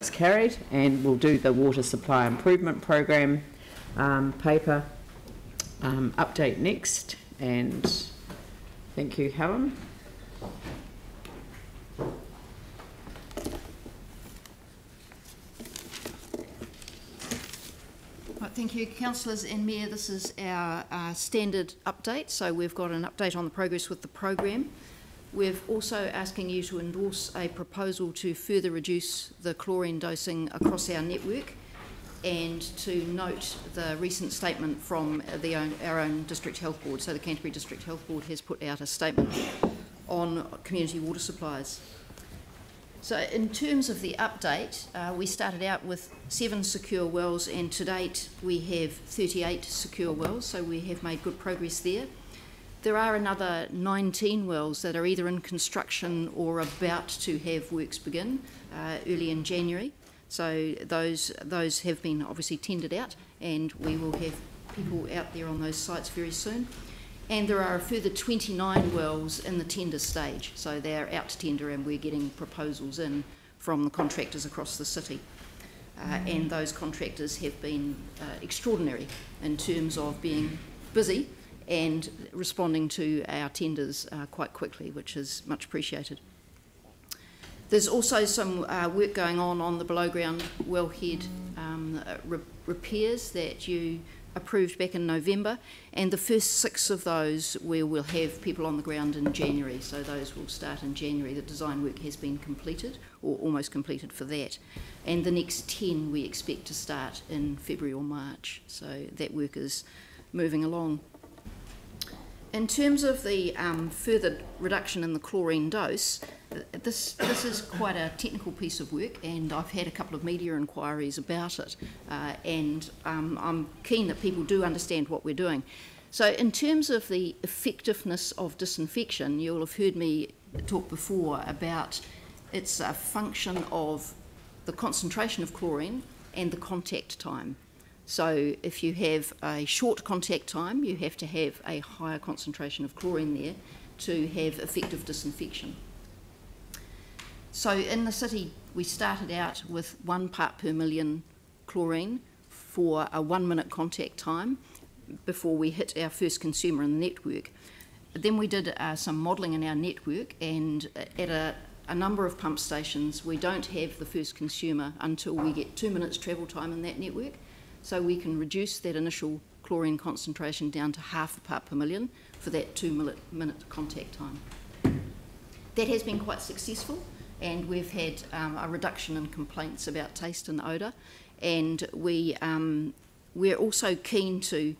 It's carried, and we'll do the water supply improvement program paper update next. And thank you, Helen. Right, thank you, councillors and Mayor. This is our standard update. So we've got an update on the progress with the program. We're also asking you to endorse a proposal to further reduce the chlorine dosing across our network, and to note the recent statement from our own District Health Board. So the Canterbury District Health Board has put out a statement on community water supplies. So in terms of the update, we started out with 7 secure wells, and to date we have 38 secure wells, so we have made good progress there. There are another 19 wells that are either in construction or about to have works begin early in January. So those have been obviously tendered out, and we will have people out there on those sites very soon. And there are a further 29 wells in the tender stage, so they're out to tender, and we're getting proposals in from the contractors across the city. And those contractors have been extraordinary in terms of being busy and responding to our tenders quite quickly, which is much appreciated. There's also some work going on the below ground wellhead repairs that you approved back in November, and the first 6 of those we will have people on the ground in January, so those will start in January. The design work has been completed, or almost completed for that, and the next 10 we expect to start in February or March, so that work is moving along. In terms of the further reduction in the chlorine dose, this is quite a technical piece of work, and I've had a couple of media inquiries about it, and I'm keen that people do understand what we're doing. So in terms of the effectiveness of disinfection, you'll have heard me talk before about it's a function of the concentration of chlorine and the contact time. So if you have a short contact time, you have to have a higher concentration of chlorine there to have effective disinfection. So in the city, we started out with 1 part per million chlorine for a 1-minute contact time before we hit our first consumer in the network. Then we did some modelling in our network, and at a number of pump stations, we don't have the first consumer until we get 2 minutes travel time in that network. So we can reduce that initial chlorine concentration down to 1/2 part per million for that 2-minute contact time. That has been quite successful, and we've had a reduction in complaints about taste and odour, and we're also keen to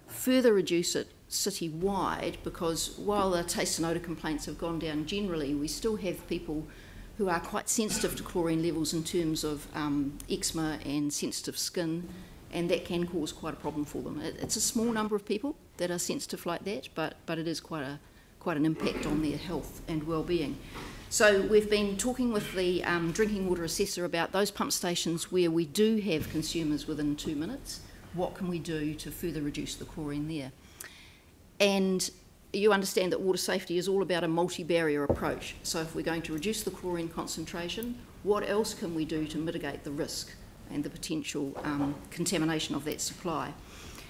further reduce it citywide, because while the taste and odour complaints have gone down generally, we still have people who are quite sensitive to chlorine levels in terms of eczema and sensitive skin, and that can cause quite a problem for them. It's a small number of people that are sensitive like that, but it is quite an impact on their health and well-being. So we've been talking with the drinking water assessor about those pump stations where we do have consumers within 2 minutes. What can we do to further reduce the chlorine there? And you understand that water safety is all about a multi-barrier approach. So if we're going to reduce the chlorine concentration, what else can we do to mitigate the risk and the potential contamination of that supply?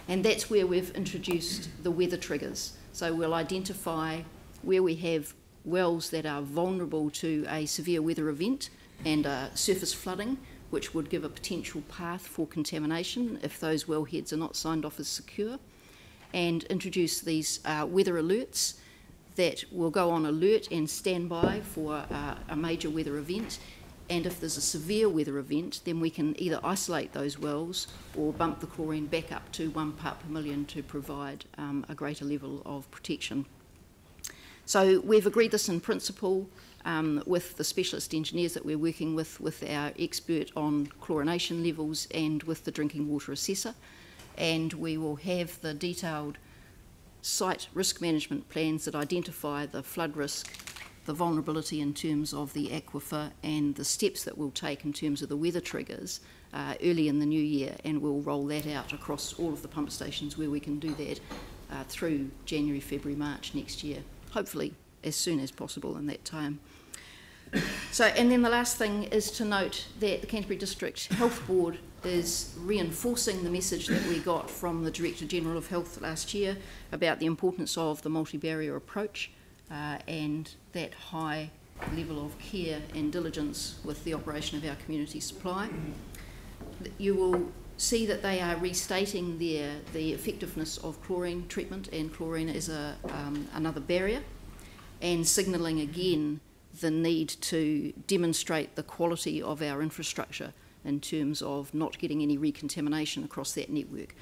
And that's where we've introduced the weather triggers. So we'll identify where we have wells that are vulnerable to a severe weather event and surface flooding, which would give a potential path for contamination if those wellheads are not signed off as secure, and introduce these weather alerts that will go on alert and stand by for a major weather event. And if there's a severe weather event, then we can either isolate those wells or bump the chlorine back up to 1 part per million to provide a greater level of protection. So we've agreed this in principle with the specialist engineers that we're working with our expert on chlorination levels, and with the drinking water assessor. And we will have the detailed site risk management plans that identify the flood risk, the vulnerability in terms of the aquifer, and the steps that we'll take in terms of the weather triggers early in the new year, and we'll roll that out across all of the pump stations where we can do that through January, February, March next year, hopefully as soon as possible in that time. So, and then the last thing is to note that the Canterbury District Health Board is reinforcing the message that we got from the Director General of Health last year about the importance of the multi-barrier approach and that high level of care and diligence with the operation of our community supply. You will see that they are restating the effectiveness of chlorine treatment and chlorine as another barrier, and signalling again the need to demonstrate the quality of our infrastructure in terms of not getting any recontamination across that network.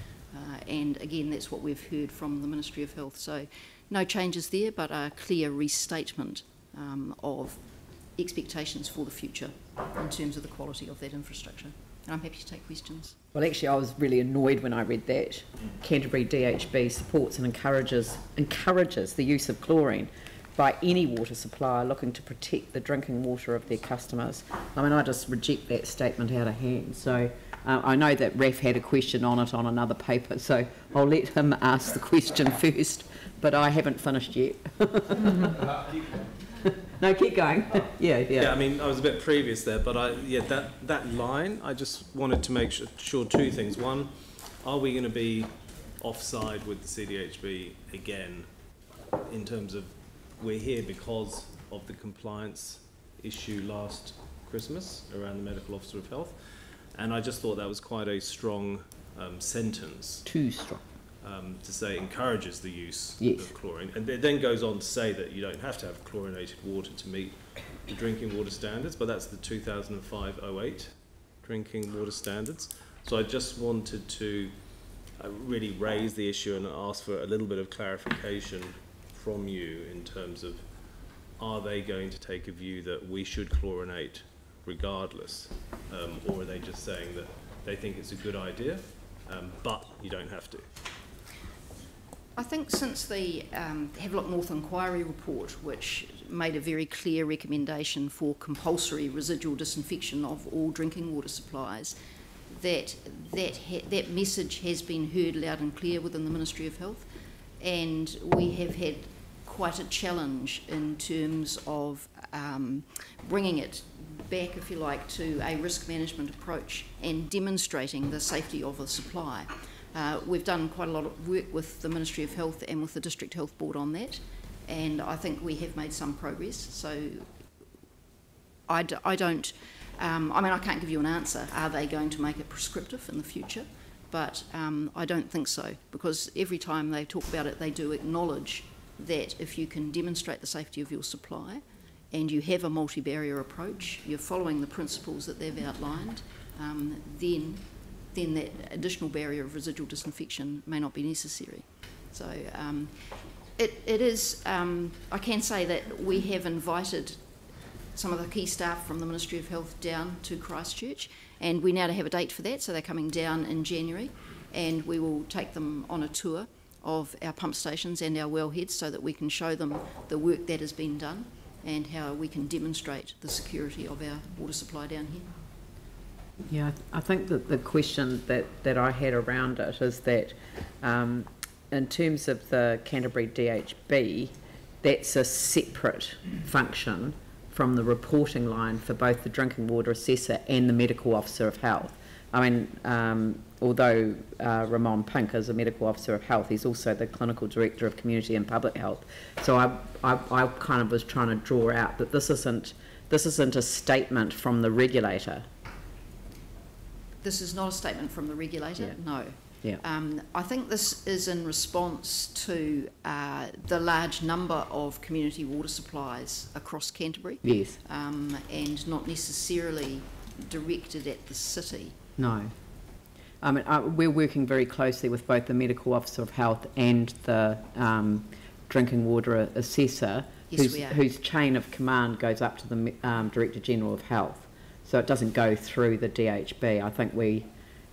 And again, that's what we've heard from the Ministry of Health. So no changes there, but a clear restatement of expectations for the future in terms of the quality of that infrastructure. And I'm happy to take questions. Well, actually, I was really annoyed when I read that. Canterbury DHB supports and encourages the use of chlorine by any water supplier looking to protect the drinking water of their customers. I mean, I just reject that statement out of hand. So I know that Raf had a question on it on another paper, so I'll let him ask the question first, but I haven't finished yet. No, keep going. Yeah, I mean, I was a bit previous there, but that line, I just wanted to make sure two things. One, are we going to be offside with the CDHB again in terms of we're here because of the compliance issue last Christmas around the Medical Officer of Health? And I just thought that was quite a strong sentence. Too strong. To say encourages the use yes. of chlorine. And it then goes on to say that you don't have to have chlorinated water to meet the drinking water standards, but that's the 2005-08 drinking water standards. So I just wanted to really raise the issue and ask for a little bit of clarification from you in terms of, are they going to take a view that we should chlorinate regardless, or are they just saying that they think it's a good idea, but you don't have to? I think since the Havelock North Inquiry report, which made a very clear recommendation for compulsory residual disinfection of all drinking water supplies, that message has been heard loud and clear within the Ministry of Health, and we have had quite a challenge in terms of bringing it back, if you like, to a risk management approach and demonstrating the safety of the supply. We've done quite a lot of work with the Ministry of Health and with the District Health Board on that, and I think we have made some progress. So I don't, I mean, I can't give you an answer. Are they going to make it prescriptive in the future? But I don't think so, because every time they talk about it, they do acknowledge that if you can demonstrate the safety of your supply and you have a multi-barrier approach, you're following the principles that they've outlined, then that additional barrier of residual disinfection may not be necessary. So it is, I can say that we have invited some of the key staff from the Ministry of Health down to Christchurch, and we now have a date for that, so they're coming down in January, and we will take them on a tour of our pump stations and our wellheads so that we can show them the work that has been done and how we can demonstrate the security of our water supply down here. Yeah, I think that the question that I had around it is that in terms of the Canterbury DHB, that's a separate function from the reporting line for both the drinking water assessor and the medical officer of health. I mean, although Ramon Pink is a medical officer of health, he's also the clinical director of community and public health. So I kind of was trying to draw out that this isn't a statement from the regulator. This is not a statement from the regulator, no. Yeah. I think this is in response to the large number of community water supplies across Canterbury. Yes. And not necessarily directed at the city. No. I mean, we're working very closely with both the medical officer of health and the drinking water assessor, yes, whose chain of command goes up to the Director General of Health. So it doesn't go through the DHB. I think we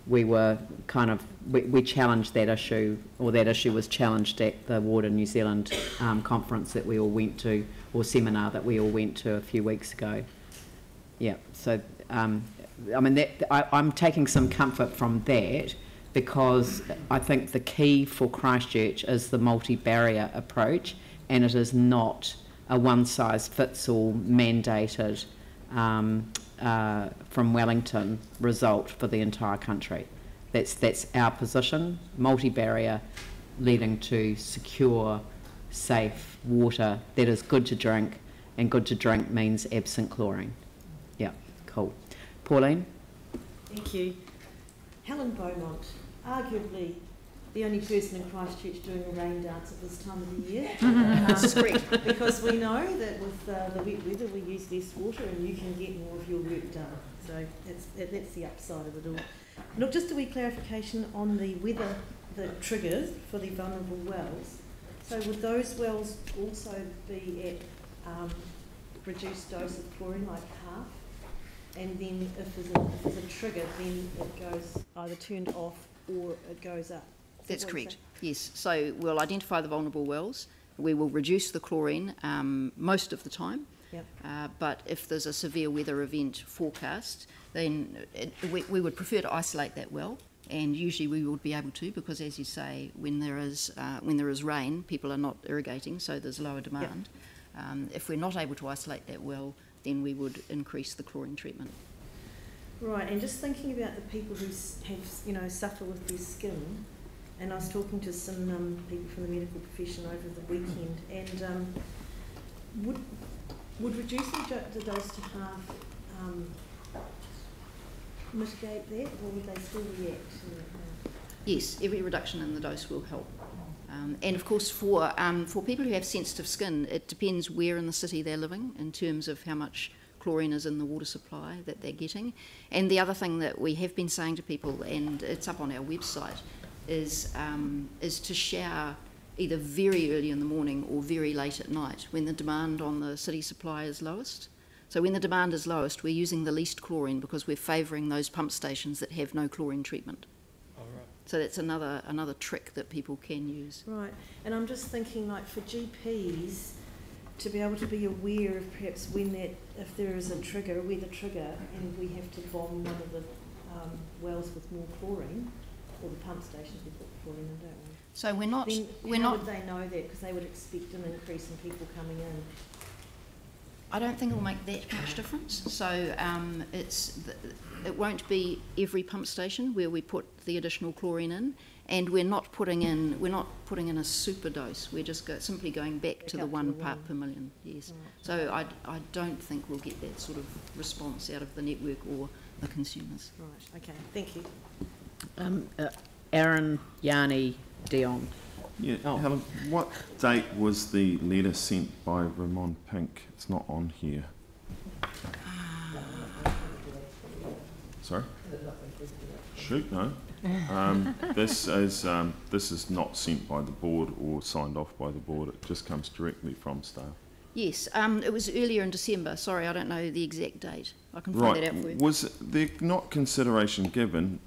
were kind of, we challenged that issue, or that issue was challenged at the Water New Zealand conference that we all went to, or seminar that we all went to a few weeks ago. Yeah, so I mean, I'm taking some comfort from that, because I think the key for Christchurch is the multi-barrier approach, and it is not a one-size-fits-all mandated from Wellington result for the entire country. That's our position, multi-barrier, leading to secure, safe water that is good to drink, and good to drink means absent chlorine. Yeah, cool. Pauline? Thank you. Helen Beaumont, arguably the only person in Christchurch doing a rain dance at this time of the year. This is great. Because we know that with the wet weather we use less water and you can get more of your work done. So that's the upside of it all. Look, just a wee clarification on the weather, the triggers for the vulnerable wells. So would those wells also be at reduced dose of chlorine, like half? And then if there's a trigger, then it goes either turned off or it goes up. That's correct, yes. So we'll identify the vulnerable wells. We will reduce the chlorine most of the time. Yep. But if there's a severe weather event forecast, then we would prefer to isolate that well. And usually we would be able to, because as you say, when there is rain, people are not irrigating, so there's lower demand. Yep. If we're not able to isolate that well, then we would increase the chlorine treatment. Right, and just thinking about the people who have, suffer with their skin, and I was talking to some people from the medical profession over the weekend, and would reducing the dose to half mitigate that, or would they still react to that? Yes, every reduction in the dose will help. And of course, for people who have sensitive skin, it depends where in the city they're living in terms of how much chlorine is in the water supply that they're getting. And the other thing that we have been saying to people, and it's up on our website, is to shower either very early in the morning or very late at night when the demand on the city supply is lowest. So when the demand is lowest, we're using the least chlorine because we're favouring those pump stations that have no chlorine treatment. So that's another trick that people can use. Right, and I'm just thinking, like, for GPs to be able to be aware of perhaps if there is a weather trigger, and we have to bomb one of the wells with more chlorine, or the pump stations we put chlorine in, don't we? So we're not. How would they know that? Because they would expect an increase in people coming in. I don't think it will make that much difference. So it won't be every pump station where we put the additional chlorine in, and we're not putting in a super dose. We're just simply going back to the 1 part per million. Yes. Right. So I don't think we'll get that sort of response out of the network or the consumers. Right. Okay. Thank you. Aaron, Yanni, Dion. Yeah, Helen, what date was the letter sent by Ramon Pink? It's not on here. Sorry? Shoot, no. This is not sent by the board or signed off by the board. It just comes directly from staff. Yes, it was earlier in December. Sorry, I don't know the exact date. I can find that out for you. Was there not consideration given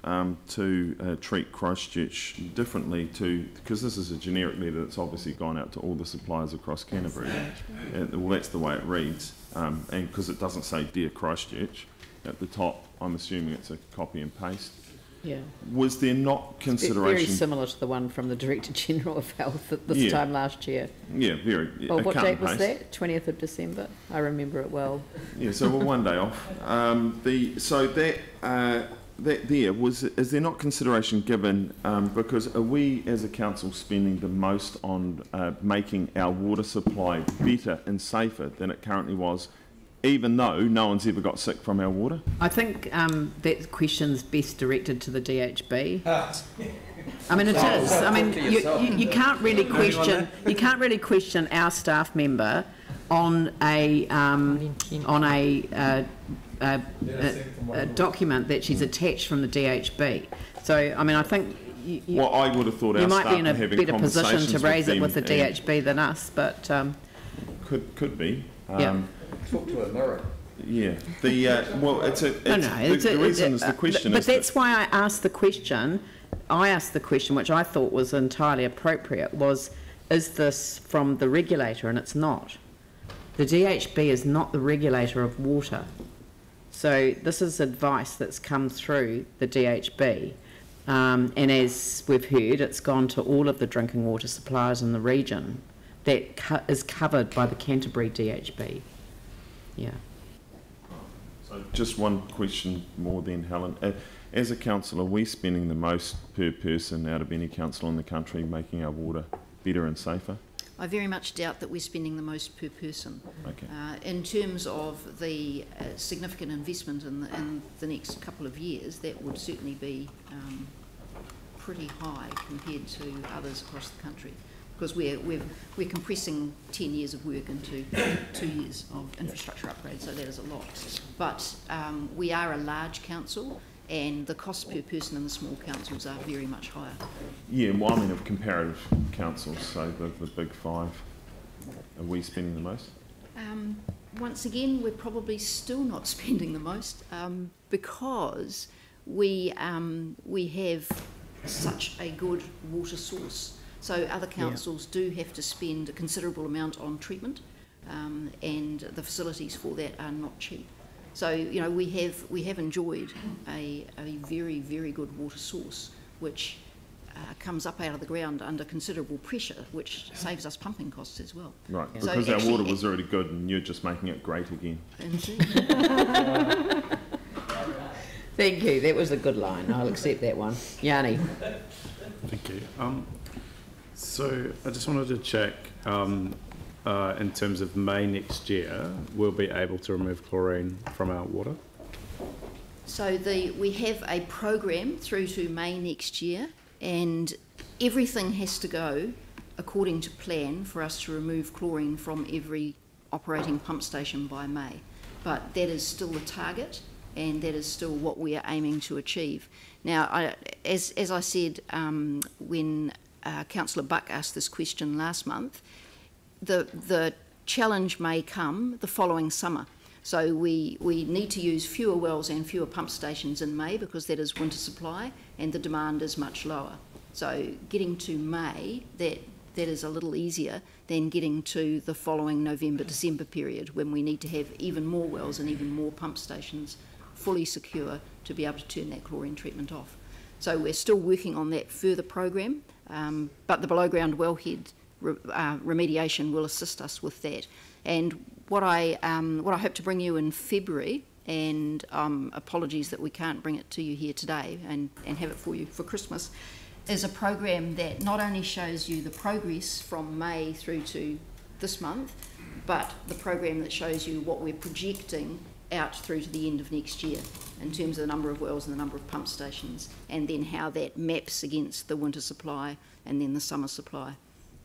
to treat Christchurch differently because this is a generic letter that's obviously gone out to all the suppliers across Canterbury. Well, that's the way it reads, and because it doesn't say Dear Christchurch at the top, I'm assuming it's a copy and paste. Yeah. Was there not consideration? Very similar to the one from the Director General of Health at this time last year. Yeah, very. Well, what date was that? 20th of December. I remember it well. Yeah, so we're one day off. Is there not consideration given because are we as a council spending the most on making our water supply better and safer than it currently was, even though no one's ever got sick from our water? I think that question's best directed to the DHB. I mean, it is. I mean, you can't really question. You can't really question our staff member on a document that she's attached from the DHB. So, I mean, I think well, I would have thought you our might staff be in a better position to raise it with the DHB than us, but could be. Talk to a mirror. Yeah. The reason is the question. But that's why I asked the question. I asked the question, which I thought was entirely appropriate, is this from the regulator? And it's not. The DHB is not the regulator of water. So this is advice that's come through the DHB. And as we've heard, it's gone to all of the drinking water suppliers in the region. That is covered by the Canterbury DHB. Yeah. Just one question more then, Helen. As a council, are we spending the most per person out of any council in the country making our water better and safer? I very much doubt that we're spending the most per person. Okay. In terms of the significant investment in the next couple of years, that would certainly be pretty high compared to others across the country, because we're compressing 10 years of work into 2 years of infrastructure upgrade, so that is a lot. But we are a large council, and the costs per person in the small councils are very much higher. Yeah, well, I mean of comparative councils, so the big five. Are we spending the most? Once again, we're probably still not spending the most because we have such a good water source. So other councils do have to spend a considerable amount on treatment, and the facilities for that are not cheap. So, you know, we have enjoyed a very, very good water source, which comes up out of the ground under considerable pressure, which saves us pumping costs as well. Right, So because actually, our water was already good and you're just making it great again. Indeed. Thank you, that was a good line, I'll accept that one. Yanni? Thank you. So I just wanted to check, in terms of May next year, we'll be able to remove chlorine from our water? So we have a program through to May next year, and everything has to go according to plan for us to remove chlorine from every operating pump station by May. But that is still the target, and that is still what we are aiming to achieve. Now, as I said when Councillor Buck asked this question last month, the challenge may come the following summer. So we need to use fewer wells and fewer pump stations in May because that is winter supply and the demand is much lower. So getting to May, that is a little easier than getting to the following November, December period when we need to have even more wells and even more pump stations fully secure to be able to turn that chlorine treatment off. So we're still working on that further program, but the below ground wellhead remediation will assist us with that. And what I hope to bring you in February, and apologies that we can't bring it to you here today and have it for you for Christmas, is a program that not only shows you the progress from May through to this month, but the program that shows you what we're projecting out through to the end of next year in terms of the number of wells and the number of pump stations, and then how that maps against the winter supply and then the summer supply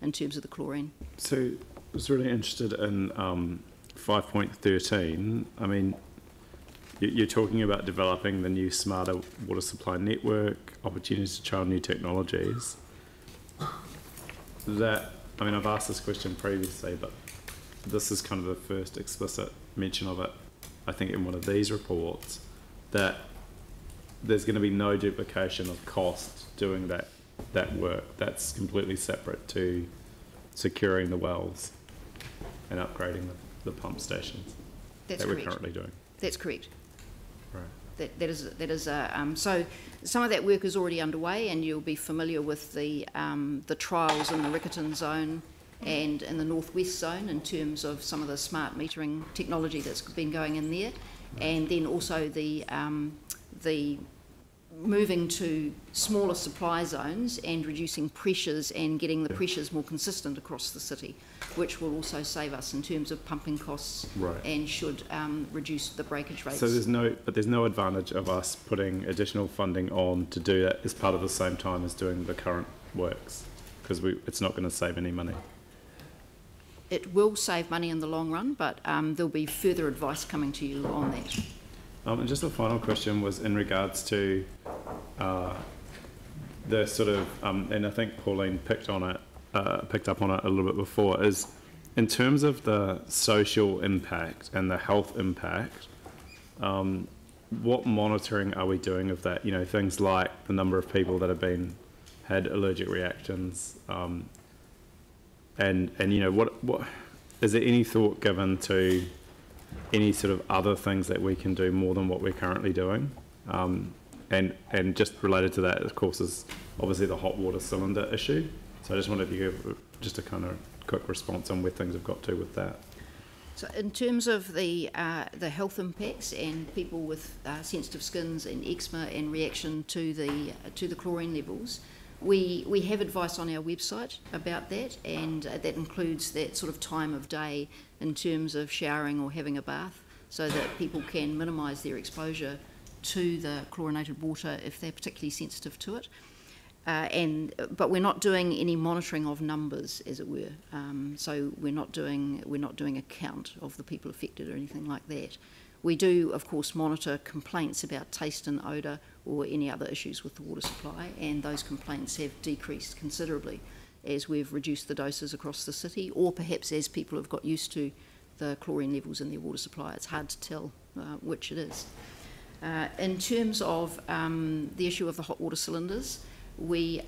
in terms of the chlorine. So I was really interested in 5.13. I mean, you're talking about developing the new smarter water supply network, opportunities to trial new technologies. I mean, I've asked this question previously, but this is kind of the first explicit mention of it, I think, in one of these reports, that there's going to be no duplication of cost doing that work. That's completely separate to securing the wells and upgrading the pump stations that we're currently doing. That's correct. Right. That is so some of that work is already underway, and you'll be familiar with the trials in the Riccarton zone and in the northwest zone in terms of some of the smart metering technology that's been going in there, and then also the moving to smaller supply zones and reducing pressures and getting the pressures more consistent across the city, which will also save us in terms of pumping costs, right, and should reduce the breakage rates. So there's no advantage of us putting additional funding on to do that as part of the same time as doing the current works, because it's not going to save any money. It will save money in the long run, but there'll be further advice coming to you on that. And just a final question was in regards to the sort of, and I think Pauline picked up on it a little bit before, is in terms of the social impact and the health impact, what monitoring are we doing of that? You know, things like the number of people that have had allergic reactions, and you know, what is there any thought given to any sort of other things that we can do more than what we're currently doing? And just related to that, of course, is obviously the hot water cylinder issue. So I just wanted to give just a kind of quick response on where things have got to with that. So in terms of the health impacts and people with sensitive skins and eczema and reaction to the chlorine levels, we have advice on our website about that, and that includes that sort of time of day in terms of showering or having a bath, so that people can minimise their exposure to the chlorinated water if they're particularly sensitive to it. But we're not doing any monitoring of numbers, as it were. So we're not doing a count of the people affected or anything like that. We do, of course, monitor complaints about taste and odour or any other issues with the water supply, and those complaints have decreased considerably as we've reduced the doses across the city, or perhaps as people have got used to the chlorine levels in their water supply. It's hard to tell which it is. In terms of the issue of the hot water cylinders, we,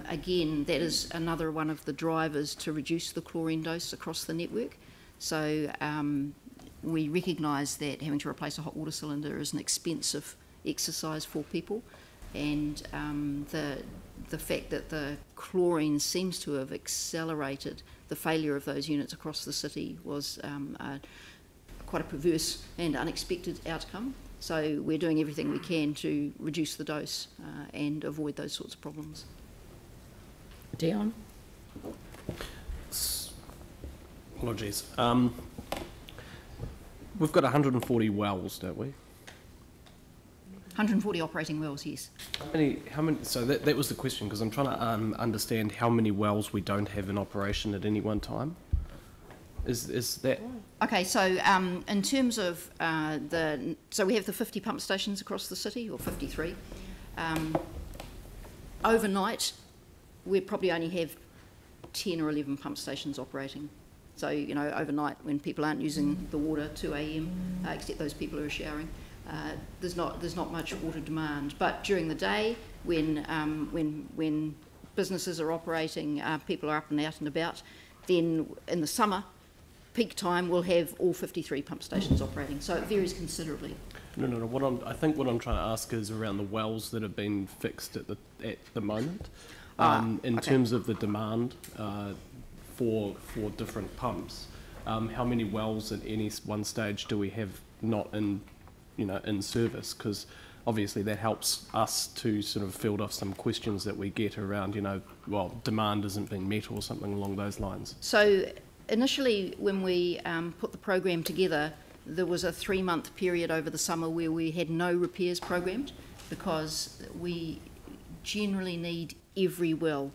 again, that is another one of the drivers to reduce the chlorine dose across the network. So we recognise that having to replace a hot water cylinder is an expensive exercise for people, and the fact that the chlorine seems to have accelerated the failure of those units across the city was quite a perverse and unexpected outcome. So we're doing everything we can to reduce the dose and avoid those sorts of problems. Dion? Apologies. We've got 140 wells, don't we? 140 operating wells, yes. How many? So that was the question, because I'm trying to understand how many wells we don't have in operation at any one time. Is that? Okay, so in terms of so we have the 50 pump stations across the city, or 53. Overnight, we probably only have 10 or 11 pump stations operating. So, you know, overnight when people aren't using the water 2 a.m, except those people who are showering, there's not much water demand. But during the day, when businesses are operating, people are up and out and about, then in the summer, peak time, we'll have all 53 pump stations operating. So it varies considerably. No. I think what I'm trying to ask is around the wells that have been fixed at the moment, in terms of the demand for different pumps. How many wells at any one stage do we have not in service? Because obviously that helps us to sort of field off some questions that we get around, demand isn't being met or something along those lines. So initially, when we put the program together, there was a 3-month period over the summer where we had no repairs programmed, because we generally need every well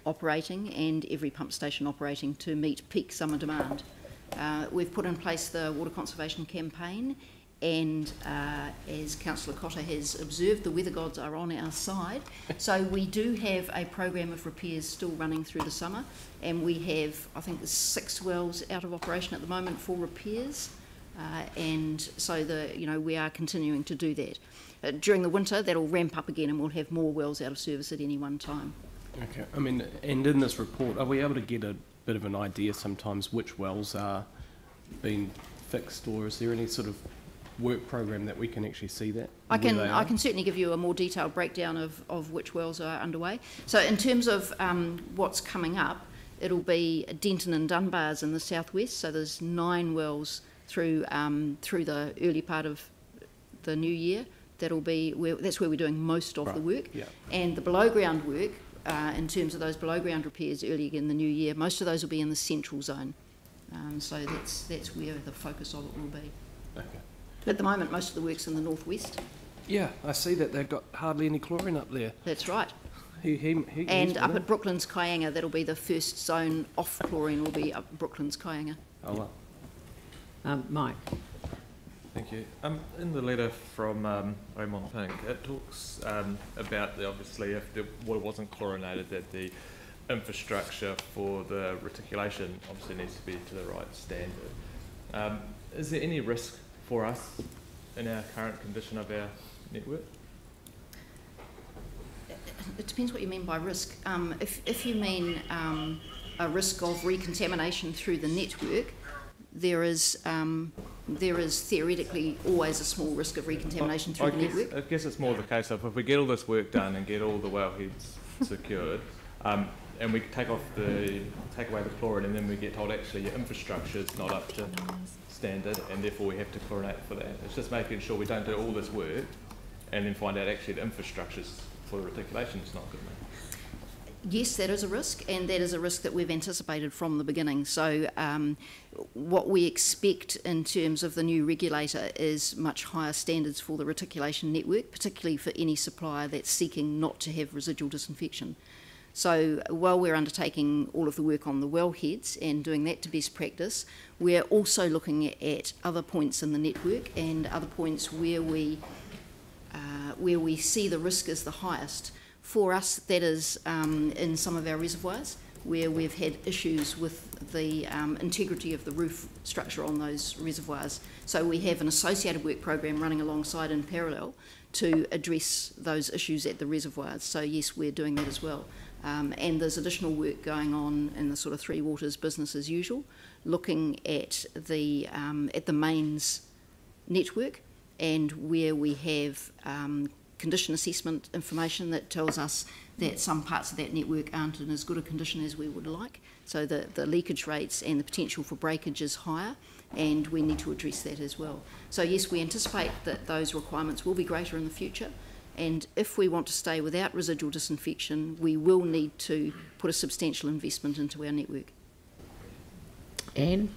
operating and every pump station operating to meet peak summer demand. We've put in place the water conservation campaign, and as Councillor Cotter has observed, the weather gods are on our side. So we do have a program of repairs still running through the summer, and we have, I think, 6 wells out of operation at the moment for repairs, and so we are continuing to do that. During the winter, that'll ramp up again, and we'll have more wells out of service at any one time. Okay. I mean, and in this report, are we able to get a bit of an idea sometimes which wells are being fixed, or is there any sort of work program that we can actually see that? I can certainly give you a more detailed breakdown of which wells are underway. So in terms of what's coming up, it'll be Denton and Dunbar's in the southwest. So there's 9 wells through the early part of the new year. That's where we're doing most of the work. Yeah. And the below ground work, in terms of those below ground repairs early in the new year, most of those will be in the central zone. So that's where the focus of it will be. Okay. At the moment, most of the work's in the northwest. Yeah, I see that they've got hardly any chlorine up there. That's right. And up at Brooklands Kayanga, that'll be the first zone off chlorine, will be up Brooklands Kayanga. Oh, well. Mike? Thank you. In the letter from Raymond Pink, it talks about obviously if the water wasn't chlorinated, that the infrastructure for the reticulation obviously needs to be to the right standard. Is there any risk for us in our current condition of our network? It depends what you mean by risk. If you mean a risk of recontamination through the network, there is theoretically always a small risk of recontamination through the network. I guess it's more the case of if we get all this work done and get all the wellheads secured, and we take away the chlorine, and then we get told actually your infrastructure is not up to standard, and therefore we have to chlorinate for that. It's just making sure we don't do all this work and then find out actually the infrastructure's for reticulation is not good enough. Yes, that is a risk, and that is a risk that we've anticipated from the beginning. So what we expect in terms of the new regulator is much higher standards for the reticulation network, particularly for any supplier that's seeking not to have residual disinfection. So while we're undertaking all of the work on the wellheads and doing that to best practice, we're also looking at other points in the network and other points where we see the risk as the highest. For us, that is in some of our reservoirs, where we've had issues with the integrity of the roof structure on those reservoirs. So we have an associated work program running alongside in parallel to address those issues at the reservoirs. So yes, we're doing that as well. And there's additional work going on in the sort of Three Waters business as usual, looking at the mains network and where we have condition assessment information that tells us that some parts of that network aren't in as good a condition as we would like. So the leakage rates and the potential for breakage is higher, and we need to address that as well. So yes, we anticipate that those requirements will be greater in the future, and if we want to stay without residual disinfection, we will need to put a substantial investment into our network. Anne?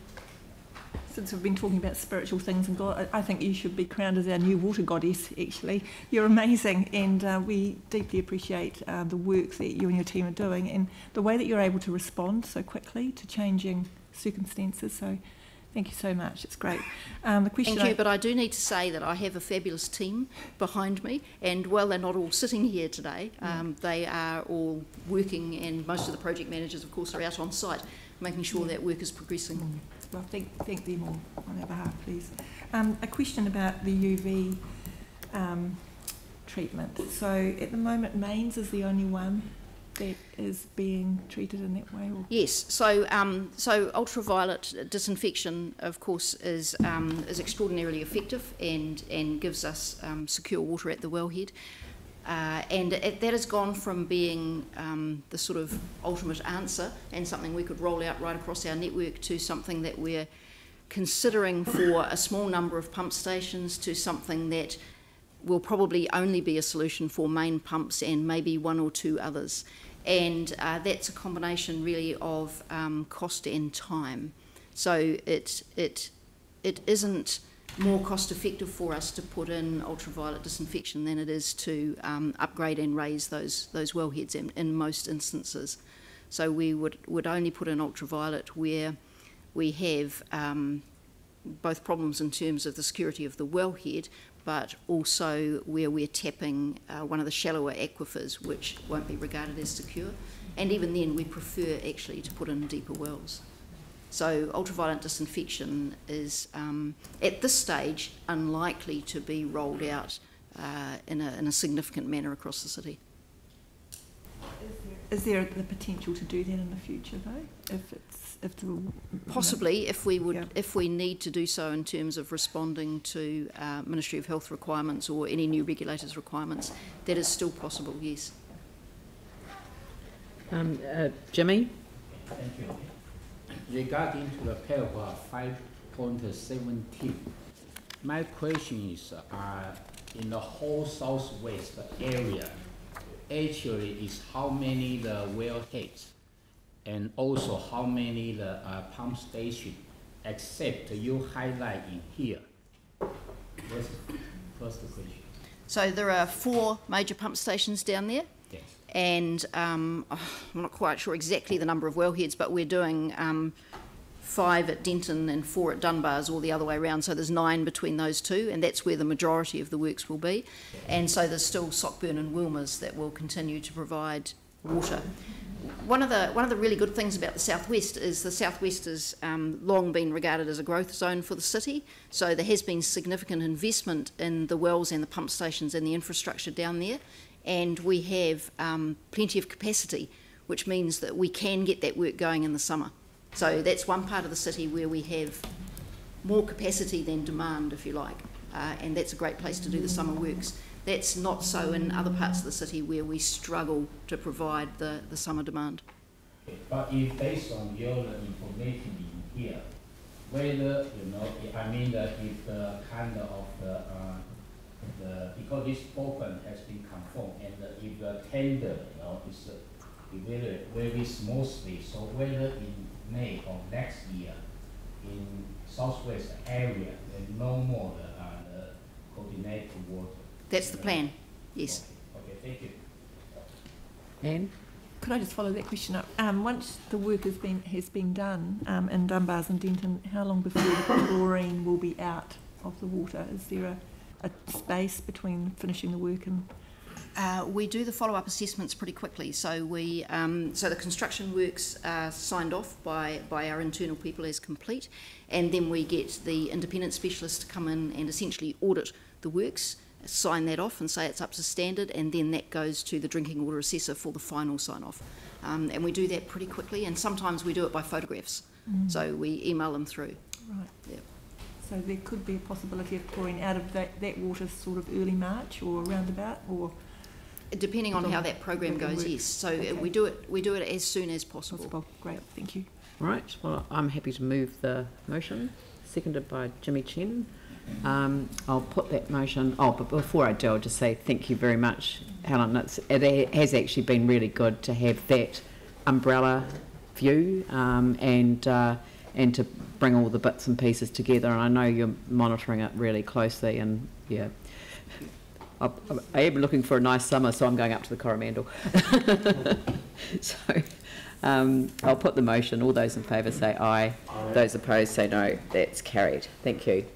Since we've been talking about spiritual things and God, I think you should be crowned as our new water goddess, actually. You're amazing, and we deeply appreciate the work that you and your team are doing and the way that you're able to respond so quickly to changing circumstances. So thank you so much. It's great. The question Thank you, but I do need to say that I have a fabulous team behind me, and while they're not all sitting here today, they are all working, and most of the project managers, of course, are out on site, making sure that work is progressing. Well, thank them all on our behalf, please. A question about the UV treatment. So at the moment, Mains is the only one that is being treated in that way? Or? Yes. So ultraviolet disinfection, of course, is extraordinarily effective and gives us secure water at the wellhead. And that has gone from being the sort of ultimate answer and something we could roll out right across our network to something that we're considering for a small number of pump stations to something that will probably only be a solution for main pumps and maybe one or two others. And that's a combination really of cost and time. So it isn't more cost effective for us to put in ultraviolet disinfection than it is to upgrade and raise those wellheads in most instances. So we would only put in ultraviolet where we have both problems in terms of the security of the wellhead, but also where we're tapping one of the shallower aquifers, which won't be regarded as secure. And even then, we prefer actually to put in deeper wells. So ultraviolet disinfection is, at this stage, unlikely to be rolled out in a significant manner across the city. Is there the potential to do that in the future, though? Possibly, if we need to do so in terms of responding to Ministry of Health requirements or any new regulators' requirements, that is still possible. Yes. Jimmy. Thank you. Regarding to the paragraph 5.17, my question is, in the whole southwest area, actually is how many the wellheads and also how many the pump station, except you highlight in here? That's the first question. So there are 4 major pump stations down there. Yes. And I'm not quite sure exactly the number of wellheads, but we're doing 5 at Denton and 4 at Dunbar's, all the other way around. So there's 9 between those two, and that's where the majority of the works will be. And so there's still Sockburn and Wilmers that will continue to provide water. One of the really good things about the southwest is the southwest has long been regarded as a growth zone for the city. So there has been significant investment in the wells and the pump stations and the infrastructure down there. And we have plenty of capacity, which means that we can get that work going in the summer. So that's one part of the city where we have more capacity than demand, if you like, and that's a great place to do the summer works. That's not so in other parts of the city where we struggle to provide the summer demand. But if based on your information in here, whether, I mean that if the kind of because this open has been confirmed, and if the tender, is very smoothly, so whether in May of next year, in southwest area, then no more the coordinated water. That's the plan, yes. Okay, thank you. Anne? Could I just follow that question up? Once the work has been done in Dunbars and Denton, how long before the chlorine will be out of the water? Is there a space between finishing the work and? We do the follow-up assessments pretty quickly. So so the construction works are signed off by our internal people as complete, and then we get the independent specialist to come in and essentially audit the works, sign that off and say it's up to standard, and then that goes to the drinking water assessor for the final sign-off. And we do that pretty quickly, and sometimes we do it by photographs. So we email them through. Right. Yeah. So there could be a possibility of pouring out of that water sort of early March or around about, or depending on how that program goes, yes. So okay. we do it as soon as possible. Great, thank you. Right, well, I'm happy to move the motion, seconded by Jimmy Chen. I'll put that motion, but before I do, I'll just say thank you very much, Helen. It has actually been really good to have that umbrella view and to bring all the bits and pieces together, and I know you're monitoring it really closely, and yeah, I am looking for a nice summer, so I'm going up to the Coromandel. So I'll put the motion. All those in favour say aye. Those opposed say no. That's carried. Thank you.